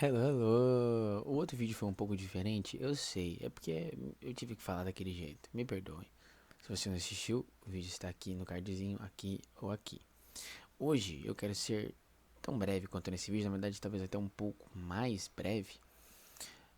Hello, hello. O outro vídeo foi um pouco diferente, eu sei. É porque eu tive que falar daquele jeito. Me perdoe. Se você não assistiu, o vídeo está aqui no cardzinho, aqui ou aqui. Hoje eu quero ser tão breve quanto nesse vídeo, na verdade talvez até um pouco mais breve.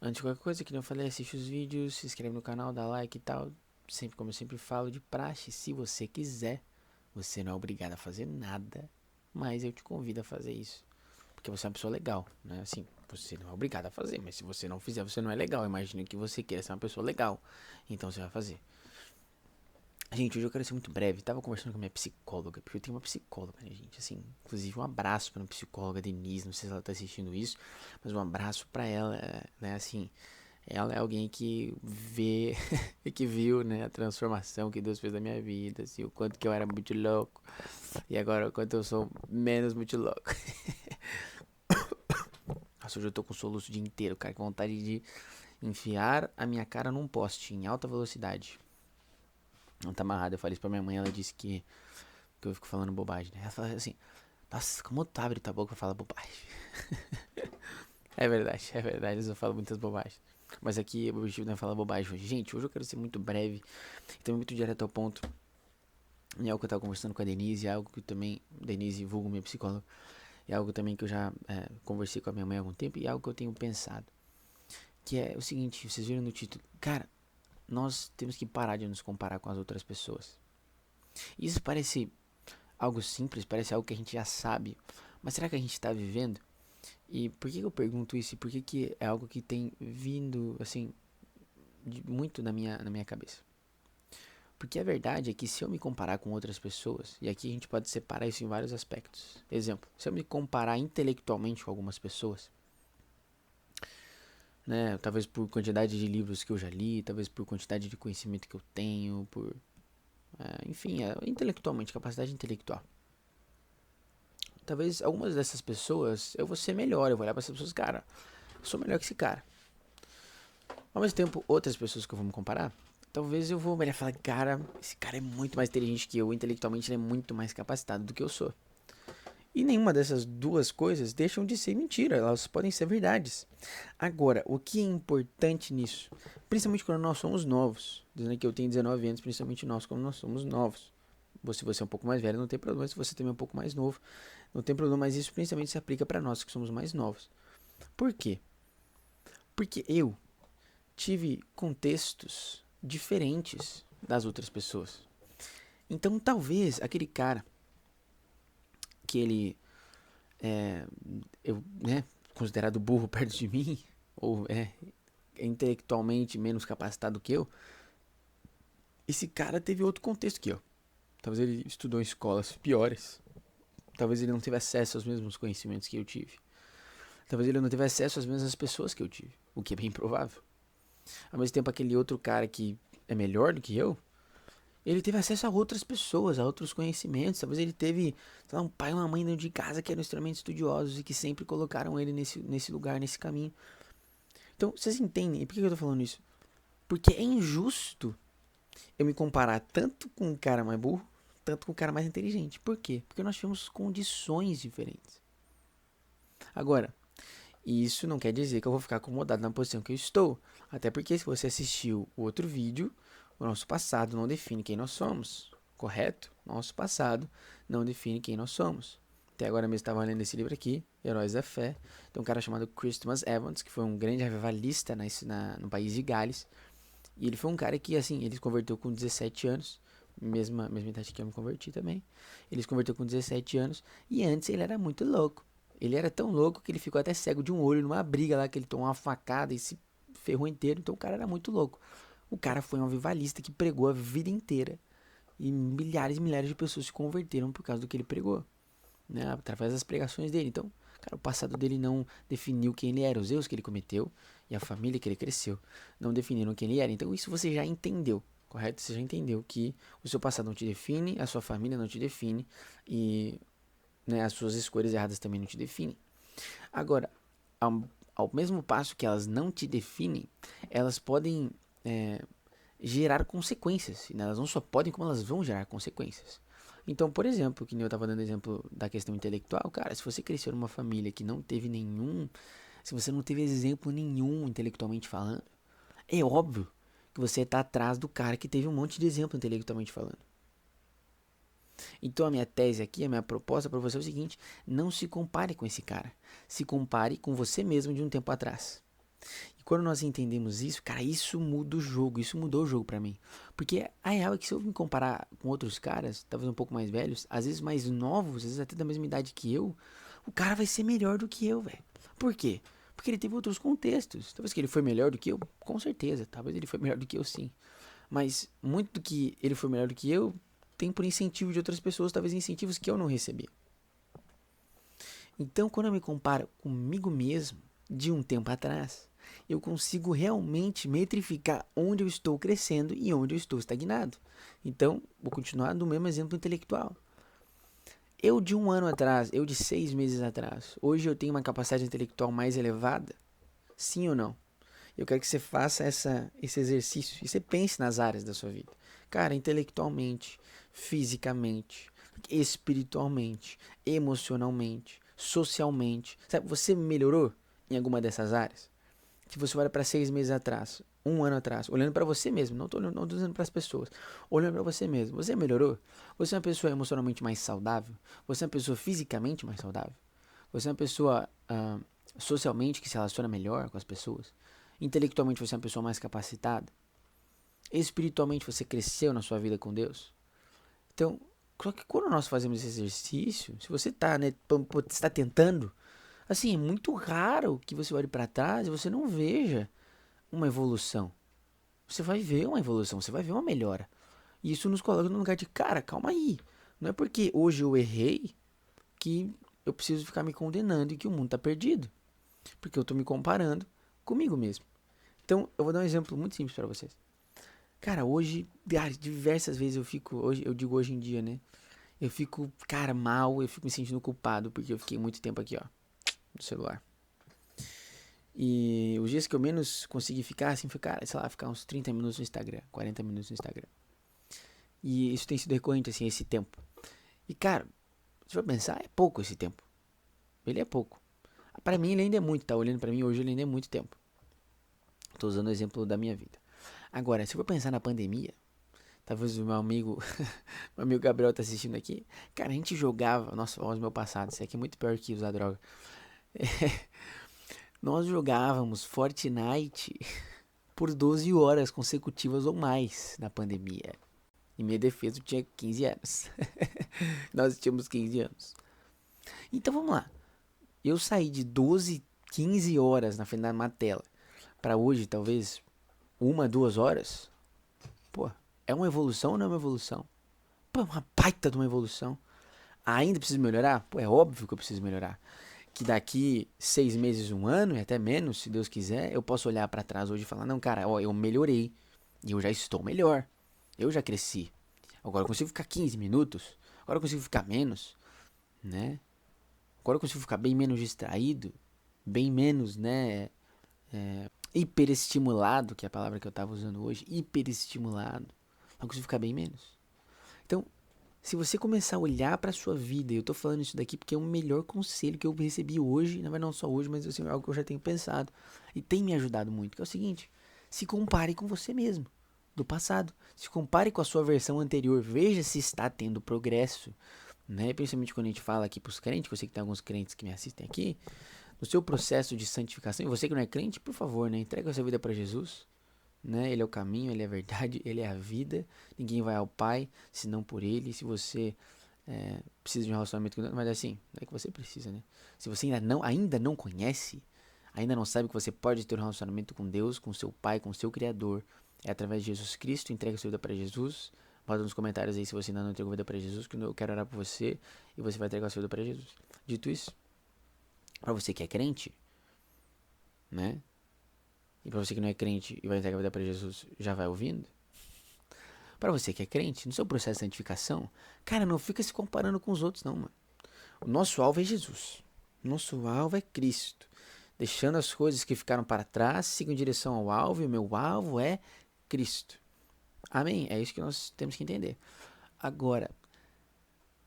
Antes de qualquer coisa, que não falei, assiste os vídeos, se inscreve no canal, dá like e tal. Sempre como eu sempre falo, de praxe, se você quiser. Você não é obrigado a fazer nada, mas eu te convido a fazer isso. Porque você é uma pessoa legal, né? Assim, você não é obrigado a fazer, mas se você não fizer, você não é legal. Imagina que você queira ser uma pessoa legal, então você vai fazer. Gente, hoje eu quero ser muito breve. Tava conversando com a minha psicóloga, porque eu tenho uma psicóloga, né, gente? Assim, inclusive um abraço pra minha psicóloga Denise. Não sei se ela tá assistindo isso, mas um abraço pra ela, né? Assim, ela é alguém que vê e que viu, né, a transformação que Deus fez na minha vida, assim, o quanto que eu era muito louco e agora o quanto eu sou menos muito louco. Nossa, hoje eu tô com soluço o dia inteiro, cara, com vontade de enfiar a minha cara num poste em alta velocidade. Não tá amarrado, eu falei isso pra minha mãe, ela disse que eu fico falando bobagem, né? Ela fala assim, nossa, como tu abre tua boca pra falar bobagem. É verdade, eu falo muitas bobagens. Mas aqui o objetivo não é falar bobagem hoje. Gente, hoje eu quero ser muito breve, então muito direto ao ponto. É algo que eu tava conversando com a Denise, é algo que também, Denise, vulgo minha psicóloga, é algo também que eu já conversei com a minha mãe há algum tempo e é algo que eu tenho pensado. Que é o seguinte, vocês viram no título, cara, nós temos que parar de nos comparar com as outras pessoas. Isso parece algo simples, parece algo que a gente já sabe, mas será que a gente está vivendo? E por que eu pergunto isso? E por que é algo que tem vindo, assim, muito na minha cabeça? Porque a verdade é que se eu me comparar com outras pessoas, e aqui a gente pode separar isso em vários aspectos. Exemplo, se eu me comparar intelectualmente com algumas pessoas, né, talvez por quantidade de livros que eu já li, talvez por quantidade de conhecimento que eu tenho, por, enfim, intelectualmente, capacidade intelectual. Talvez algumas dessas pessoas eu vou ser melhor, eu vou olhar para essas pessoas, cara, eu sou melhor que esse cara. Ao mesmo tempo, outras pessoas que eu vou me comparar, talvez eu vou olhar e falar, cara, esse cara é muito mais inteligente que eu, intelectualmente ele é muito mais capacitado do que eu sou. E nenhuma dessas duas coisas deixam de ser mentira, elas podem ser verdades. Agora, o que é importante nisso? Principalmente quando nós somos novos. Dizendo que eu tenho 19 anos, principalmente nós, quando nós somos novos. Se você é um pouco mais velho, não tem problema. Se você também é um pouco mais novo, não tem problema. Mas isso principalmente se aplica para nós que somos mais novos. Por quê? Porque eu tive contextos diferentes das outras pessoas. Então, talvez aquele cara que ele eu, né, considerado burro perto de mim, ou é intelectualmente menos capacitado que eu, esse cara teve outro contexto que eu. Talvez ele estudou em escolas piores. Talvez ele não teve acesso aos mesmos conhecimentos que eu tive. Talvez ele não teve acesso às mesmas pessoas que eu tive, o que é bem provável. Ao mesmo tempo, aquele outro cara que é melhor do que eu, ele teve acesso a outras pessoas, a outros conhecimentos. Talvez ele teve, sei lá, um pai e uma mãe dentro de casa que eram extremamente estudiosos e que sempre colocaram ele nesse lugar, nesse caminho. Então, vocês entendem? E por que eu tô falando isso? Porque é injusto eu me comparar tanto com um cara mais burro, tanto com um cara mais inteligente. Por quê? Porque nós tivemos condições diferentes. Agora, isso não quer dizer que eu vou ficar acomodado na posição que eu estou. Até porque se você assistiu o outro vídeo, o nosso passado não define quem nós somos. Correto? Nosso passado não define quem nós somos. Até agora mesmo estava lendo esse livro aqui, Heróis da Fé. Tem um cara chamado Chris Thomas Evans, que foi um grande revivalista no país de Gales. E ele foi um cara que, assim, ele se converteu com 17 anos. Mesma idade que eu me converti também. Ele se converteu com 17 anos. E antes ele era muito louco. Ele era tão louco que ele ficou até cego de um olho numa briga lá, que ele tomou uma facada e se ferrou inteiro. Então o cara era muito louco. O cara foi um avivalista que pregou a vida inteira. E milhares e milhares de pessoas se converteram por causa do que ele pregou, né? Através das pregações dele. Então, cara, o passado dele não definiu quem ele era, os erros que ele cometeu e a família que ele cresceu não definiram quem ele era. Então, isso você já entendeu, correto? Você já entendeu que o seu passado não te define, a sua família não te define e, né, as suas escolhas erradas também não te definem. Agora, ao mesmo passo que elas não te definem, elas podem é, gerar consequências. Né? Elas não só podem, como elas vão gerar consequências. Então, por exemplo, que nem eu tava dando exemplo da questão intelectual, cara, se você cresceu numa família que não teve nenhum. se você não teve exemplo nenhum intelectualmente falando, é óbvio que você tá atrás do cara que teve um monte de exemplo intelectualmente falando. Então a minha tese aqui, a minha proposta para você é o seguinte: não se compare com esse cara. Se compare com você mesmo de um tempo atrás. E quando nós entendemos isso, cara, isso muda o jogo, isso mudou o jogo pra mim. Porque a real é que se eu me comparar com outros caras, talvez um pouco mais velhos, às vezes mais novos, às vezes até da mesma idade que eu, o cara vai ser melhor do que eu, velho. Por quê? Porque ele teve outros contextos. Talvez que ele foi melhor do que eu, com certeza. Talvez ele foi melhor do que eu, sim. Mas muito do que ele foi melhor do que eu tem por incentivo de outras pessoas, talvez incentivos que eu não recebi. Então, quando eu me comparo comigo mesmo, de um tempo atrás, eu consigo realmente metrificar onde eu estou crescendo e onde eu estou estagnado. Então, vou continuar no mesmo exemplo intelectual. Eu de um ano atrás, eu de 6 meses atrás, hoje eu tenho uma capacidade intelectual mais elevada? Sim ou não? Eu quero que você faça esse exercício e você pense nas áreas da sua vida. Cara, intelectualmente, fisicamente, espiritualmente, emocionalmente, socialmente. Sabe, você melhorou em alguma dessas áreas? Se você olha para 6 meses atrás, um ano atrás, olhando para você mesmo, não tô dizendo para as pessoas, olhando para você mesmo, você melhorou? Você é uma pessoa emocionalmente mais saudável? Você é uma pessoa fisicamente mais saudável? Você é uma pessoa socialmente que se relaciona melhor com as pessoas? Intelectualmente você é uma pessoa mais capacitada? Espiritualmente você cresceu na sua vida com Deus? Então, só que quando nós fazemos esse exercício, se você está tentando, assim, é muito raro que você olhe para trás e você não veja uma evolução. Você vai ver uma evolução, você vai ver uma melhora. E isso nos coloca no lugar de, cara, calma aí. Não é porque hoje eu errei que eu preciso ficar me condenando e que o mundo está perdido. Porque eu estou me comparando comigo mesmo. Então, eu vou dar um exemplo muito simples para vocês. Cara, hoje, diversas vezes eu digo hoje em dia, né? Eu fico, cara, mal, eu fico me sentindo culpado porque eu fiquei muito tempo aqui, ó, no celular. E os dias que eu menos consegui ficar, assim, foi, cara, sei lá, ficar uns 30 minutos no Instagram, 40 minutos no Instagram. E isso tem sido recorrente, assim, esse tempo. E, cara, se for pensar, é pouco esse tempo. Ele é pouco. Pra mim, ele ainda é muito, tá? Olhando pra mim hoje, ele ainda é muito tempo. Tô usando o exemplo da minha vida. Agora, se for pensar na pandemia, talvez o meu amigo, meu amigo Gabriel tá assistindo aqui. Cara, a gente jogava, nossa, olha o meu passado, isso aqui é muito pior que usar droga. Nós jogávamos Fortnite por 12 horas consecutivas ou mais na pandemia. Em minha defesa, eu tinha 15 anos. Nós tínhamos 15 anos. Então vamos lá. Eu saí de 12, 15 horas na frente da uma tela para hoje, talvez 1, 2 horas. Pô, é uma evolução ou não é uma evolução? Pô, é uma baita de uma evolução. Ainda preciso melhorar? Pô, é óbvio que eu preciso melhorar. Que daqui 6 meses, um ano e até menos, se Deus quiser, eu posso olhar para trás hoje e falar: não, cara, ó, eu melhorei. E eu já estou melhor. Eu já cresci. Agora eu consigo ficar 15 minutos. Agora eu consigo ficar menos, né? Agora eu consigo ficar bem menos distraído. Bem menos, né? Hiperestimulado, que é a palavra que eu estava usando hoje. Hiperestimulado. Eu consigo ficar bem menos. Então, se você começar a olhar para sua vida, e eu tô falando isso daqui porque é o melhor conselho que eu recebi hoje, não só hoje, mas assim, é algo que eu já tenho pensado e tem me ajudado muito, que é o seguinte: se compare com você mesmo, do passado. Se compare com a sua versão anterior, veja se está tendo progresso, né? Principalmente quando a gente fala aqui pros crentes, que eu sei que tem alguns crentes que me assistem aqui, no seu processo de santificação, e você que não é crente, por favor, né, entrega a sua vida para Jesus, né? Ele é o caminho, ele é a verdade, ele é a vida. Ninguém vai ao Pai senão por ele. Se você precisa de um relacionamento com Deus, mas assim, não é que você precisa, né? Se você ainda não conhece, ainda não sabe que você pode ter um relacionamento com Deus, com seu Pai, com seu Criador, é através de Jesus Cristo. Entrega sua vida para Jesus. Bota nos comentários aí se você ainda não entregou a vida para Jesus, que eu quero orar por você e você vai entregar sua vida para Jesus. Dito isso, para você que é crente, né? E pra você que não é crente e vai entregar a vida pra Jesus, já vai ouvindo? Pra você que é crente, no seu processo de santificação, cara, não fica se comparando com os outros, não, mano. O nosso alvo é Jesus. O nosso alvo é Cristo. Deixando as coisas que ficaram para trás, siga em direção ao alvo, e o meu alvo é Cristo. Amém? É isso que nós temos que entender. Agora,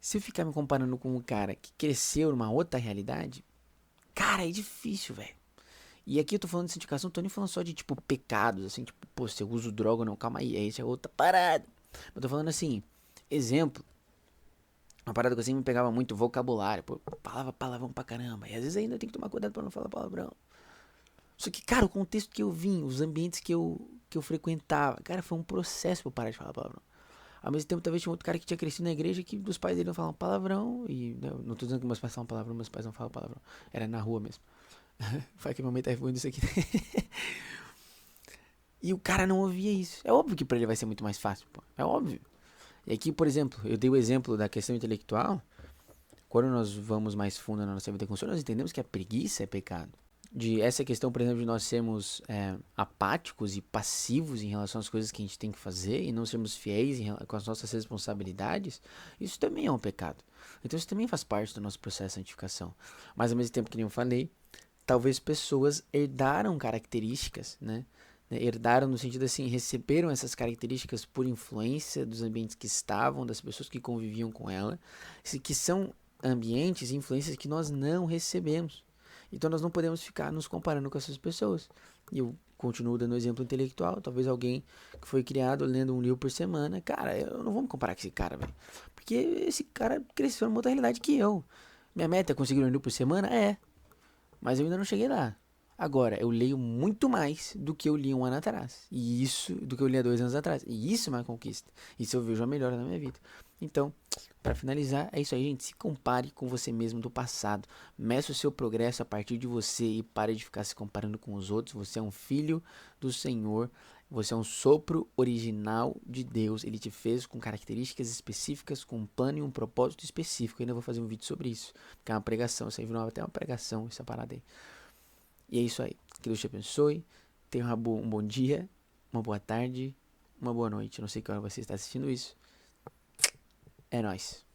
se eu ficar me comparando com um cara que cresceu numa outra realidade, cara, é difícil, velho. E aqui eu tô falando de santificação, não tô nem falando só de, tipo, pecados, assim, tipo, pô, se eu uso droga ou não, calma aí, essa é outra parada. Eu tô falando assim, exemplo, uma parada que assim me pegava muito, vocabulário, pô, falava palavrão pra caramba, e às vezes ainda tem que tomar cuidado pra não falar palavrão. Só que, cara, o contexto que eu vim, os ambientes que eu frequentava, cara, foi um processo pra eu parar de falar palavrão. Ao mesmo tempo, talvez tinha outro cara que tinha crescido na igreja que dos pais dele não falavam palavrão, e né, não tô dizendo que meus pais falam palavrão, meus pais não falam palavrão, era na rua mesmo. Foi que minha mãe tá revoando isso aqui. E o cara não ouvia isso. É óbvio que pra ele vai ser muito mais fácil, pô. É óbvio. E aqui, por exemplo, eu dei o exemplo da questão intelectual. Quando nós vamos mais fundo na nossa vida com o Senhor, nós entendemos que a preguiça é pecado. De essa questão, por exemplo, de nós sermos apáticos e passivos em relação às coisas que a gente tem que fazer e não sermos fiéis com as nossas responsabilidades, isso também é um pecado. Então isso também faz parte do nosso processo de santificação. Mas ao mesmo tempo que nem eu falei, talvez pessoas herdaram características, né? Herdaram no sentido assim, receberam essas características por influência dos ambientes que estavam, das pessoas que conviviam com ela, que são ambientes e influências que nós não recebemos. Então nós não podemos ficar nos comparando com essas pessoas. E eu continuo dando exemplo intelectual, talvez alguém que foi criado lendo um livro por semana, cara, eu não vou me comparar com esse cara, velho. Porque esse cara cresceu numa outra realidade que eu. Minha meta é conseguir um livro por semana? É. Mas eu ainda não cheguei lá. Agora, eu leio muito mais do que eu li um ano atrás. E isso, do que eu li há 2 anos atrás. E isso é uma conquista. Isso eu vejo a melhora na minha vida. Então, para finalizar, é isso aí, gente. Se compare com você mesmo do passado. Meça o seu progresso a partir de você e pare de ficar se comparando com os outros. Você é um filho do Senhor. Você é um sopro original de Deus. Ele te fez com características específicas, com um plano e um propósito específico. Eu ainda vou fazer um vídeo sobre isso. Que é uma pregação. Isso aí virou até uma pregação, essa parada aí. E é isso aí. Que Deus te abençoe. Tenha um bom dia, uma boa tarde, uma boa noite. Não sei que hora você está assistindo isso. É nóis.